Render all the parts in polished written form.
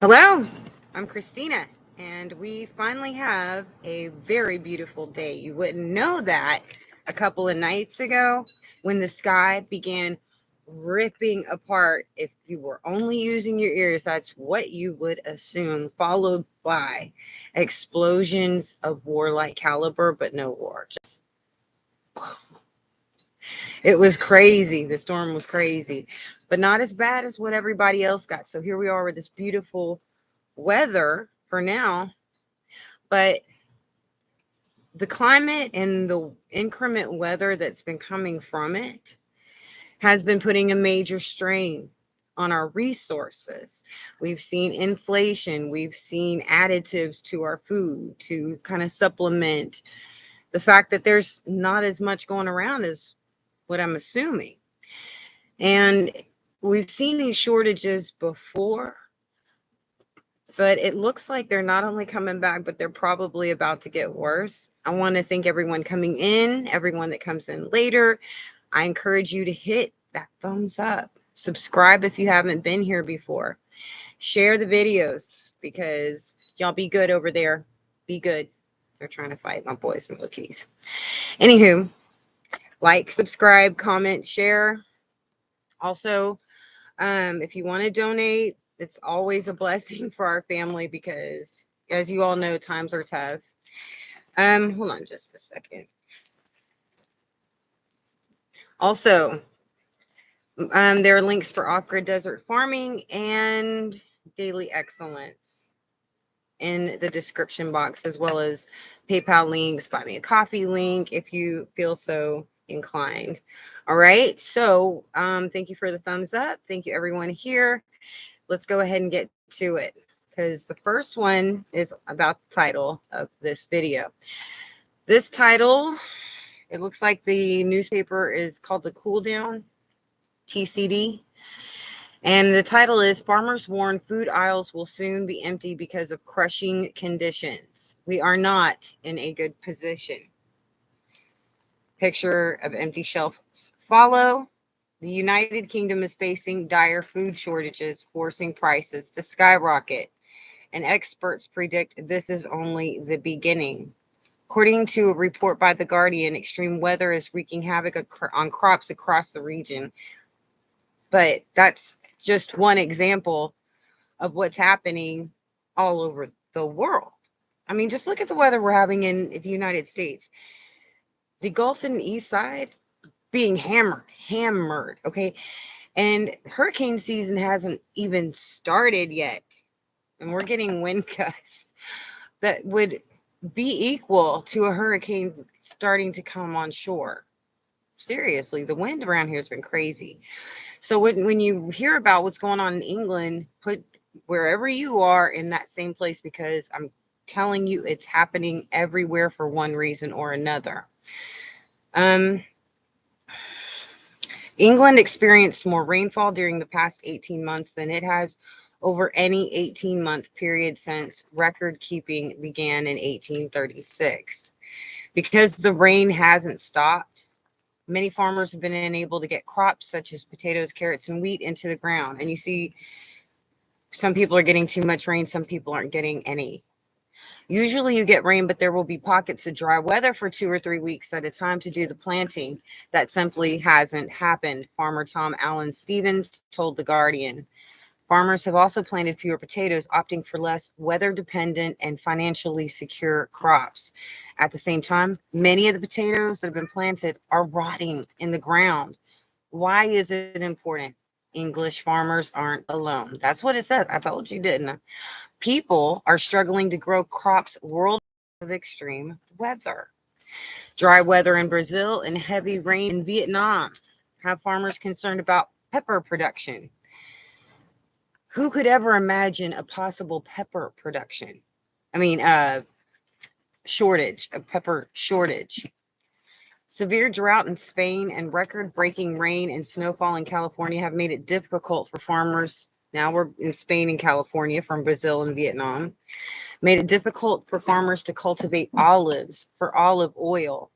Hello, I'm Christina, and we finally have a very beautiful day. You wouldn't know that a couple of nights ago when the sky began ripping apart. If you were only using your ears, that's what you would assume, followed by explosions of warlike caliber, but no war. Just it was crazy. The storm was crazy, but not as bad as what everybody else got. So here we are with this beautiful weather for now, but the climate and the increment weather that's been coming from it has been putting a major strain on our resources. We've seen inflation, we've seen additives to our food to kind of supplement the fact that there's not as much going around as what I'm assuming. And we've seen these shortages before, but it looks like they're not only coming back, but they're probably about to get worse. I want to thank everyone coming in, everyone that comes in later. I encourage you to hit that thumbs up. Subscribe if you haven't been here before. Share the videos because y'all be good over there. Be good. They're trying to fight my boys, my little kitties. Anywho, like, subscribe, comment, share. Also, if you want to donate, it's always a blessing for our family because, as you all know, times are tough. Hold on just a second. Also, there are links for off-grid desert farming and daily excellence in the description box, as well as PayPal links, buy me a coffee link if you feel so inclined. All right. So thank you for the thumbs up. Thank you, everyone here. Let's go ahead and get to it because the first one is about the title of this video. This title, it looks like the newspaper is called The Cool Down, TCD. And the title is Farmers Warn Food Aisles Will Soon Be Empty Because of Crushing Conditions. We are not in a good position. Picture of empty shelves follow. The United Kingdom is facing dire food shortages, forcing prices to skyrocket. And experts predict this is only the beginning. According to a report by The Guardian, extreme weather is wreaking havoc on crops across the region. But that's just one example of what's happening all over the world. I mean, just look at the weather we're having in the United States. The Gulf and East Side being hammered, okay? And hurricane season hasn't even started yet. And we're getting wind gusts that would be equal to a hurricane starting to come on shore. Seriously, the wind around here has been crazy. So when you hear about what's going on in England, put wherever you are in that same place, because I'm telling you it's happening everywhere for one reason or another. England experienced more rainfall during the past 18 months than it has over any 18-month period since record keeping began in 1836. Because the rain hasn't stopped, many farmers have been unable to get crops such as potatoes, carrots, and wheat into the ground. And you see, some people are getting too much rain, some people aren't getting any. Usually you get rain, but there will be pockets of dry weather for 2 or 3 weeks at a time to do the planting. That simply hasn't happened, Farmer Tom Allen Stevens told The Guardian. Farmers have also planted fewer potatoes, opting for less weather-dependent and financially secure crops. At the same time, many of the potatoes that have been planted are rotting in the ground. Why is it important? English farmers aren't alone. That's what it says. I told you, didn't I? People are struggling to grow crops worldwide of extreme weather. Dry weather in Brazil and heavy rain in Vietnam have farmers concerned about pepper production. Who could ever imagine a possible pepper production? I mean, shortage, a pepper shortage. Severe drought in Spain and record-breaking rain and snowfall in California have made it difficult for farmers. Now we're in Spain and California from Brazil and Vietnam. Made it difficult for farmers to cultivate olives for olive oil.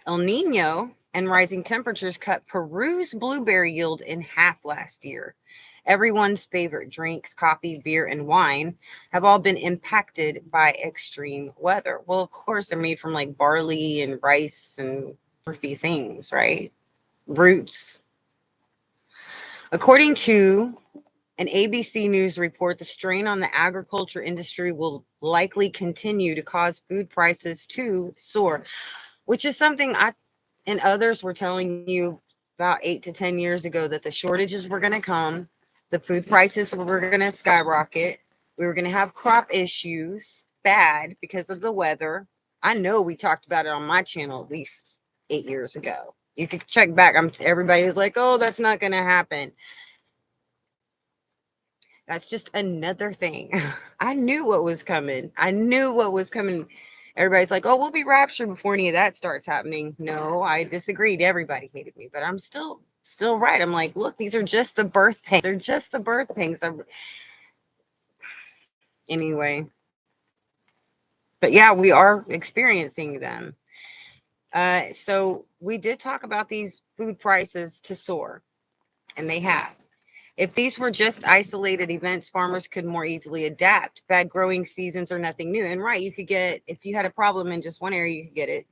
El Nino and rising temperatures cut Peru's blueberry yield in half last year. Everyone's favorite drinks, coffee, beer, and wine, have all been impacted by extreme weather. Well, of course, they're made from like barley and rice and earthy things, right? Roots. According to an ABC News report, the strain on the agriculture industry will likely continue to cause food prices to soar, which is something I and others were telling you about 8 to 10 years ago, that the shortages were going to come, the food prices were going to skyrocket, we were going to have crop issues bad because of the weather. I know we talked about it on my channel at least 8 years ago. You could check back. Everybody was like, "Oh, that's not going to happen." That's just another thing. I knew what was coming. I knew what was coming. Everybody's like, "Oh, we'll be raptured before any of that starts happening." No, I disagreed. Everybody hated me, but I'm still right. I'm like, look, these are just the birth pains. They're just the birth pains. Anyway, but yeah, we are experiencing them. So we did talk about these food prices to soar, and they have. If these were just isolated events, farmers could more easily adapt. Bad growing seasons are nothing new. And right, you could get, if you had a problem in just one area, you could get it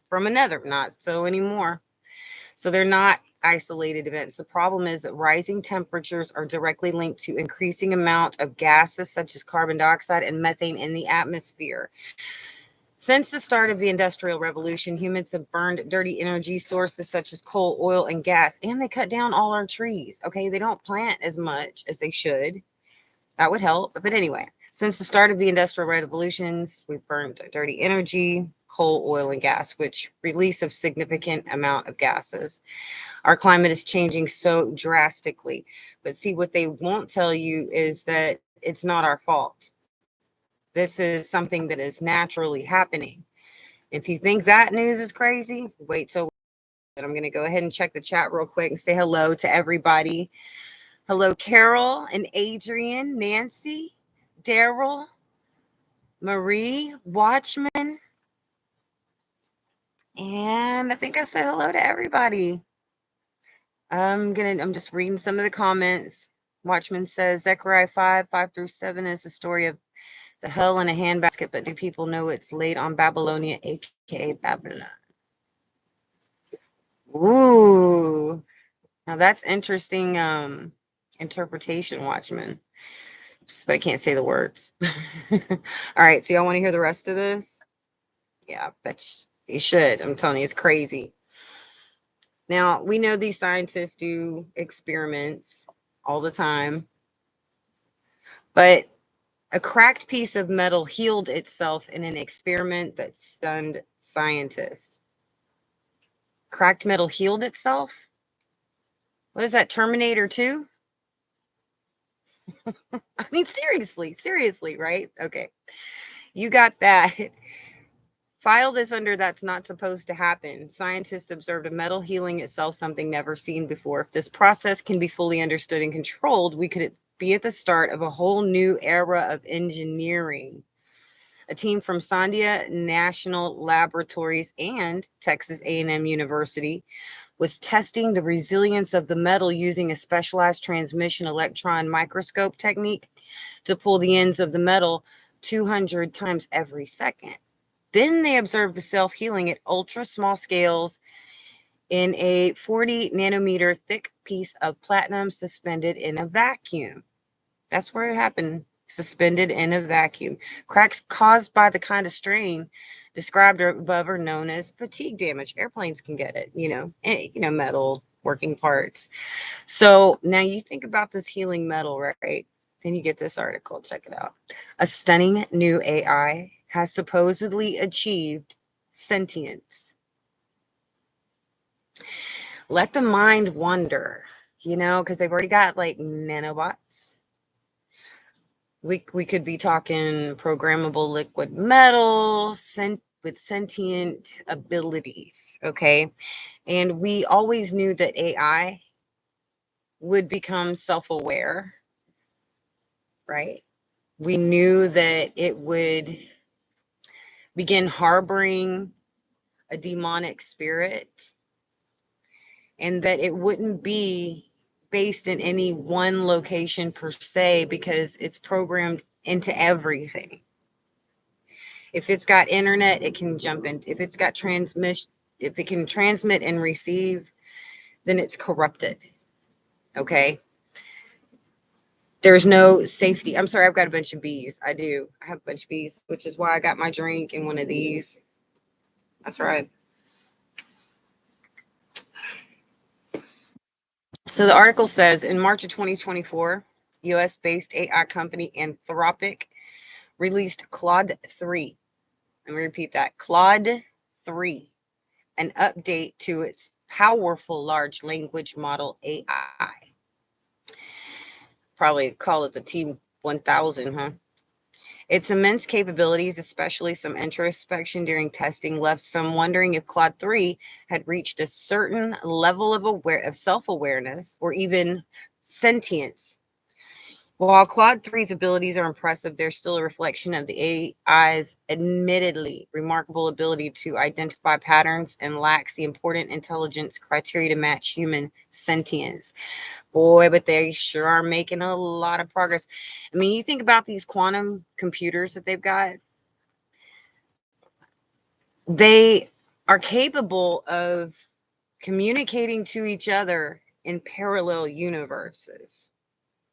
from another. Not so anymore. So they're not isolated events. The problem is that rising temperatures are directly linked to increasing amount of gases such as carbon dioxide and methane in the atmosphere. Since the start of the Industrial Revolution, humans have burned dirty energy sources such as coal, oil, and gas, and they cut down all our trees. Okay, they don't plant as much as they should. That would help. But anyway, since the start of the Industrial Revolutions, we've burned dirty energy, coal, oil, and gas, which release a significant amount of gases. Our climate is changing so drastically. But see, what they won't tell you is that it's not our fault. This is something that is naturally happening. If you think that news is crazy, wait till. But I'm going to go ahead and check the chat real quick and say hello to everybody. Hello, Carol and Adrian, Nancy, Daryl, Marie, Watchman, and I think I said hello to everybody. I'm just reading some of the comments. Watchman says Zechariah 5:5-7 is the story of the hell in a handbasket, but do people know it's laid on Babylonia, aka Babylon? Ooh, now that's interesting interpretation, Watchman. But I can't say the words. All right, so y'all want to hear the rest of this? Yeah, but you should. I'm telling you, it's crazy. Now, we know these scientists do experiments all the time, but a cracked piece of metal healed itself in an experiment that stunned scientists. Cracked metal healed itself? What is that, Terminator 2? I mean, seriously, right? Okay. You got that. File this under that's not supposed to happen. Scientists observed a metal healing itself, something never seen before. If this process can be fully understood and controlled, we could be at the start of a whole new era of engineering. A team from Sandia National Laboratories and Texas A&M University was testing the resilience of the metal using a specialized transmission electron microscope technique to pull the ends of the metal 200 times every second. Then they observed the self-healing at ultra small scales in a 40 nanometer thick piece of platinum suspended in a vacuum. That's where it happened, suspended in a vacuum. Cracks caused by the kind of strain described above are known as fatigue damage. Airplanes can get it, metal working parts. So now you think about this healing metal, right? Then you get this article. Check it out. A stunning new AI has supposedly achieved sentience. Let the mind wander, because they've already got like nanobots. We could be talking programmable liquid metal with sentient abilities, okay? And we always knew that AI would become self-aware, right? We knew that it would begin harboring a demonic spirit and that it wouldn't be based in any one location per se, because it's programmed into everything. If it's got internet, it can jump in. If it's got transmission, if it can transmit and receive, then it's corrupted. Okay. There's no safety. I'm sorry, I've got a bunch of bees. I do. I have a bunch of bees, which is why I got my drink in one of these. That's right. So the article says in March of 2024, US based AI company Anthropic released Claude 3. Let me repeat that, Claude 3, an update to its powerful large language model AI. Probably call it the T1000, huh? Its immense capabilities, especially some introspection during testing, left some wondering if Claude 3 had reached a certain level of self-awareness or even sentience. While Claude 3's abilities are impressive, they're still a reflection of the AI's admittedly remarkable ability to identify patterns and lacks the important intelligence criteria to match human sentience. Boy, but they sure are making a lot of progress. I mean, you think about these quantum computers that they've got, they are capable of communicating to each other in parallel universes.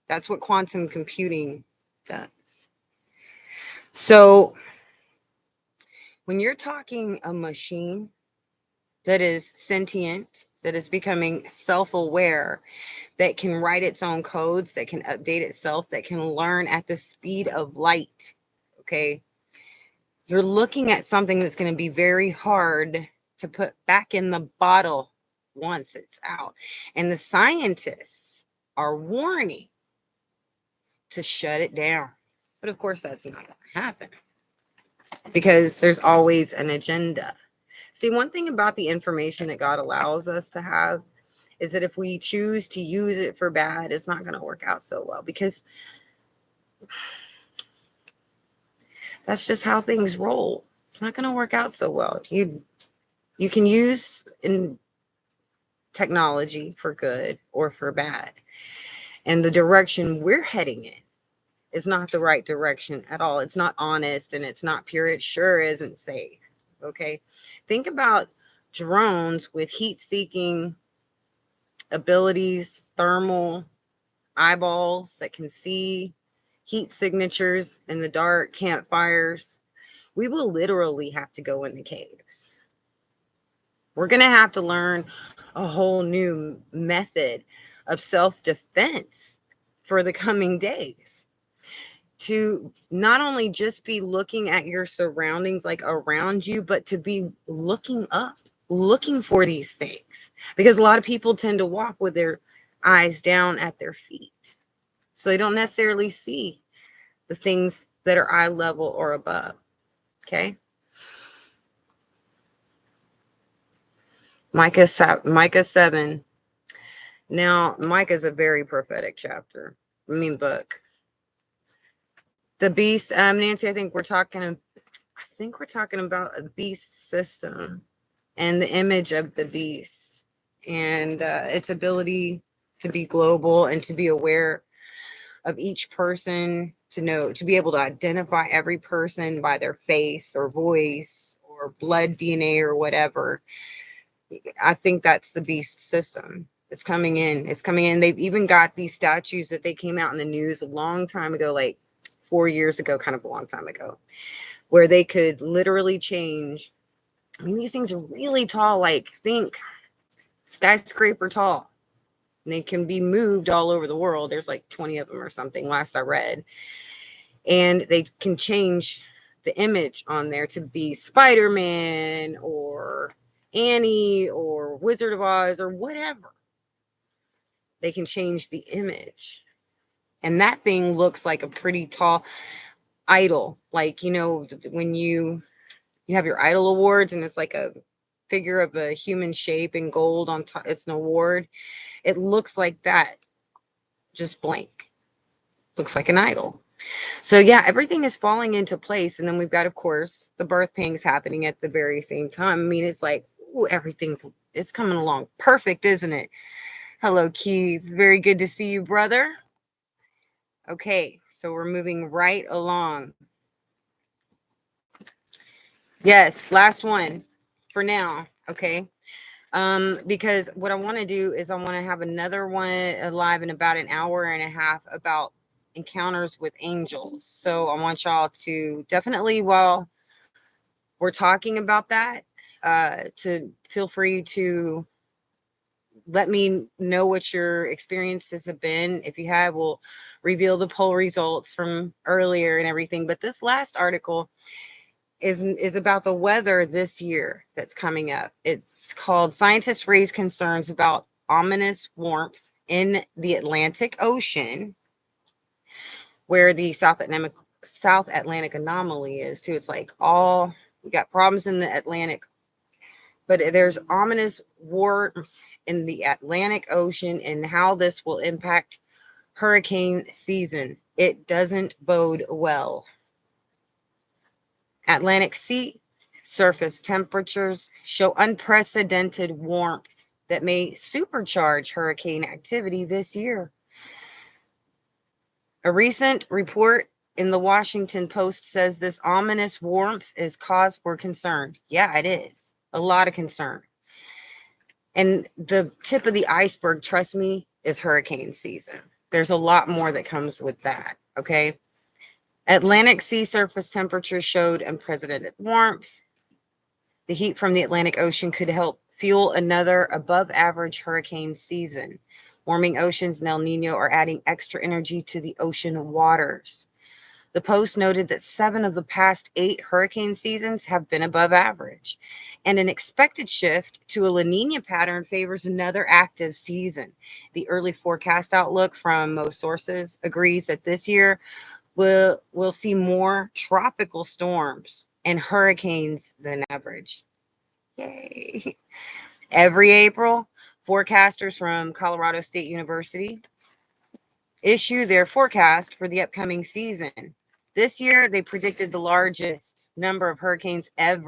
That's what quantum computing does. So when you're talking a machine that is sentient, that is becoming self-aware, that can write its own codes, that can update itself, that can learn at the speed of light, okay, you're looking at something that's going to be very hard to put back in the bottle once it's out. And the scientists are warning to shut it down. But of course, that's not going to happen because there's always an agenda. See, one thing about the information that God allows us to have is that if we choose to use it for bad, it's not going to work out so well, because that's just how things roll. It's not going to work out so well. You can use in technology for good or for bad. And the direction we're heading in is not the right direction at all. It's not honest and it's not pure. It sure isn't safe. Okay. Think about drones with heat seeking abilities, thermal eyeballs that can see, heat signatures in the dark, campfires. We will literally have to go in the caves. We're going to have to learn a whole new method of self-defense for the coming days, to not only just be looking at your surroundings like around you, but to be looking up, looking for these things, because a lot of people tend to walk with their eyes down at their feet, so they don't necessarily see the things that are eye level or above. Okay. Micah 7. Now, Micah is a very prophetic chapter. I mean, book. The beast, Nancy, I think we're talking about a beast system and the image of the beast and its ability to be global and to be aware of each person, to be able to identify every person by their face or voice or blood DNA or whatever. I think that's the beast system. It's coming in. It's coming in. They've even got these statues that they came out in the news a long time ago, like 4 years ago, kind of a long time ago, where they could literally change. I mean, these things are really tall, like think skyscraper tall. And they can be moved all over the world. There's like 20 of them or something, last I read. And they can change the image on there to be Spider-Man or Annie or Wizard of Oz or whatever. They can change the image. And that thing looks like a pretty tall idol. Like, when you have your idol awards and it's like a figure of a human shape in gold on top, it's an award. It looks like that, just blank. Looks like an idol. So yeah, everything is falling into place. And then we've got, of course, the birth pangs happening at the very same time. I mean, it's like, ooh, everything, it's coming along perfect, isn't it? Hello, Keith. Very good to see you, brother. Okay, so we're moving right along. Yes, last one for now. Okay. Because what I want to do is I want to have another one live in about an hour and a half about encounters with angels. So I want y'all to definitely, while we're talking about that, to feel free to let me know what your experiences have been. If you have, we'll reveal the poll results from earlier and everything. But this last article is about the weather this year that's coming up. It's called Scientists Raise Concerns About Ominous Warmth in the Atlantic Ocean, where the South Atlantic anomaly is too. It's like all we got problems in the Atlantic, but there's ominous warmth in the Atlantic Ocean and how this will impact hurricane season. It doesn't bode well. Atlantic sea surface temperatures show unprecedented warmth that may supercharge hurricane activity this year. A recent report in the Washington Post says this ominous warmth is cause for concern. Yeah, it is. A lot of concern. And the tip of the iceberg, trust me, is hurricane season. There's a lot more that comes with that. Okay. Atlantic sea surface temperatures showed unprecedented warmth. The heat from the Atlantic Ocean could help fuel another above average hurricane season. Warming oceans and El Nino are adding extra energy to the ocean waters. The Post noted that 7 of the past 8 hurricane seasons have been above average, and an expected shift to a La Nina pattern favors another active season. The early forecast outlook from most sources agrees that this year we'll see more tropical storms and hurricanes than average. Yay. Every April, forecasters from Colorado State University issue their forecast for the upcoming season. This year, they predicted the largest number of hurricanes ever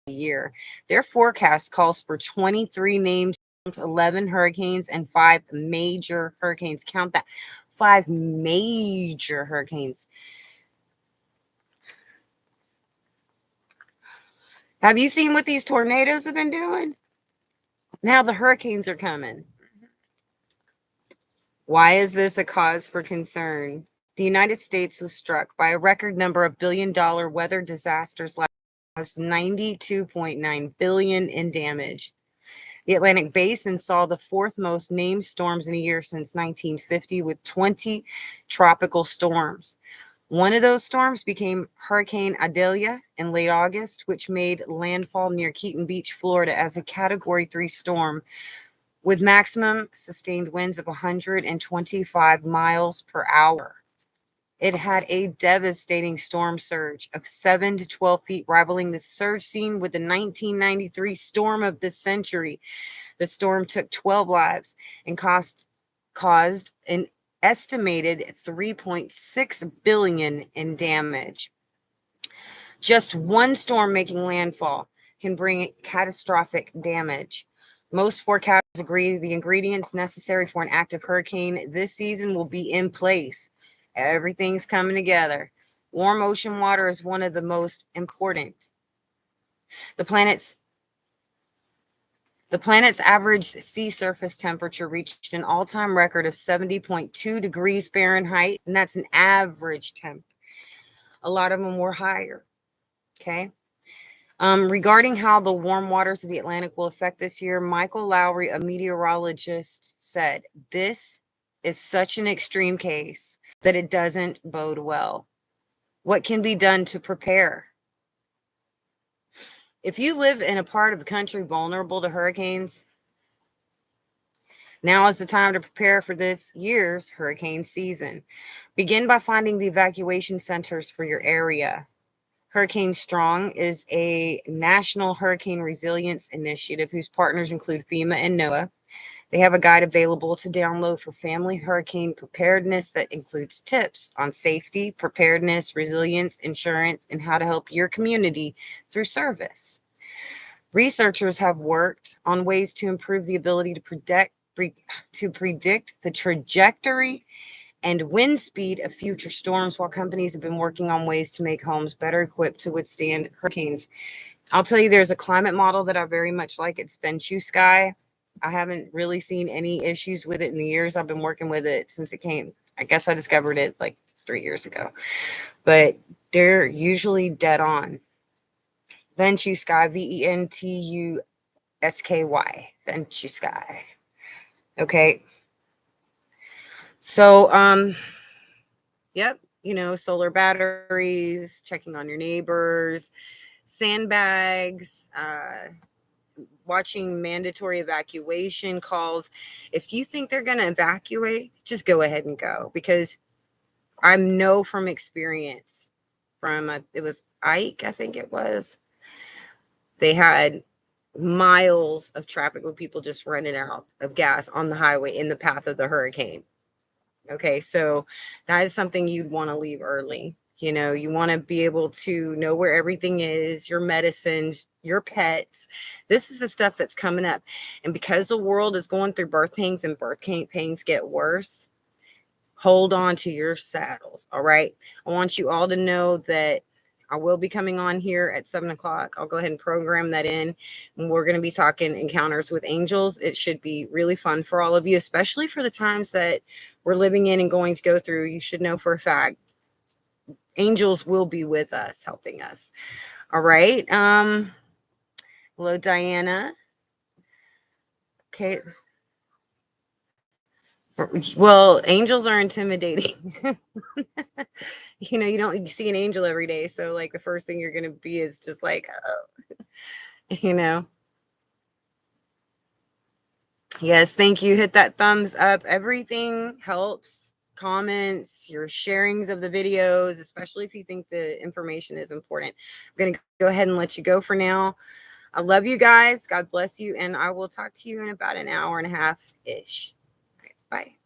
year. Their forecast calls for 23 named, 11 hurricanes, and 5 major hurricanes. Count that. 5 major hurricanes. Have you seen what these tornadoes have been doing? Now the hurricanes are coming. Why is this a cause for concern? The United States was struck by a record number of billion-dollar weather disasters last 92.9 billion in damage. The Atlantic Basin saw the 4th most named storms in a year since 1950, with 20 tropical storms. One of those storms became Hurricane Idalia in late August, which made landfall near Keaton Beach, Florida, as a Category 3 storm with maximum sustained winds of 125 miles per hour. It had a devastating storm surge of 7 to 12 feet, rivaling the surge seen with the 1993 storm of the century. The storm took 12 lives and caused an estimated 3.6 billion in damage. Just one storm making landfall can bring catastrophic damage. Most forecasters agree the ingredients necessary for an active hurricane this season will be in place. Everything's coming together. Warm ocean water is one of the most important. The planet's average sea surface temperature reached an all-time record of 70.2 degrees Fahrenheit, and that's an average temp. A lot of them were higher. Okay. Regarding how the warm waters of the Atlantic will affect this year, Michael Lowry, a meteorologist, said, "This is such an extreme case that it doesn't bode well. What can be done to prepare? If you live in a part of the country vulnerable to hurricanes, now is the time to prepare for this year's hurricane season. Begin by finding the evacuation centers for your area. Hurricane Strong is a national hurricane resilience initiative whose partners include FEMA and NOAA. They have a guide available to download for family hurricane preparedness that includes tips on safety, preparedness, resilience, insurance, and how to help your community through service. Researchers have worked on ways to improve the ability to to predict the trajectory and wind speed of future storms, while companies have been working on ways to make homes better equipped to withstand hurricanes. I'll tell you, there's a climate model that I very much like. It's Sky. I haven't really seen any issues with it in the years I've been working with it since it came. I guess I discovered it like 3 years ago, but they're usually dead on. Sky, VENTUSKY, Sky. Okay. So, yep, solar batteries, checking on your neighbors, sandbags, watching mandatory evacuation calls. If you think they're going to evacuate, just go ahead and go, because I know from experience from it was Ike, I think it was. They had miles of traffic with people just running out of gas on the highway in the path of the hurricane. Okay, so that is something you'd want to leave early. You want to be able to know where everything is, your medicines, your pets. This is the stuff that's coming up. And because the world is going through birth pains and birth pains get worse, hold on to your saddles. All right. I want you all to know that I will be coming on here at 7 o'clock. I'll go ahead and program that in. And we're going to be talking encounters with angels. It should be really fun for all of you, especially for the times that we're living in and going to go through. You should know for a fact angels will be with us, helping us. All right. Hello, Diana. Okay. Well, angels are intimidating. You don't see an angel every day. So, like, the first thing you're going to be is just like, oh, you know. Yes, thank you. Hit that thumbs up. Everything helps. Comments, your sharings of the videos, especially if you think the information is important. I'm going to go ahead and let you go for now. I love you guys. God bless you. And I will talk to you in about an hour and a half ish. Bye.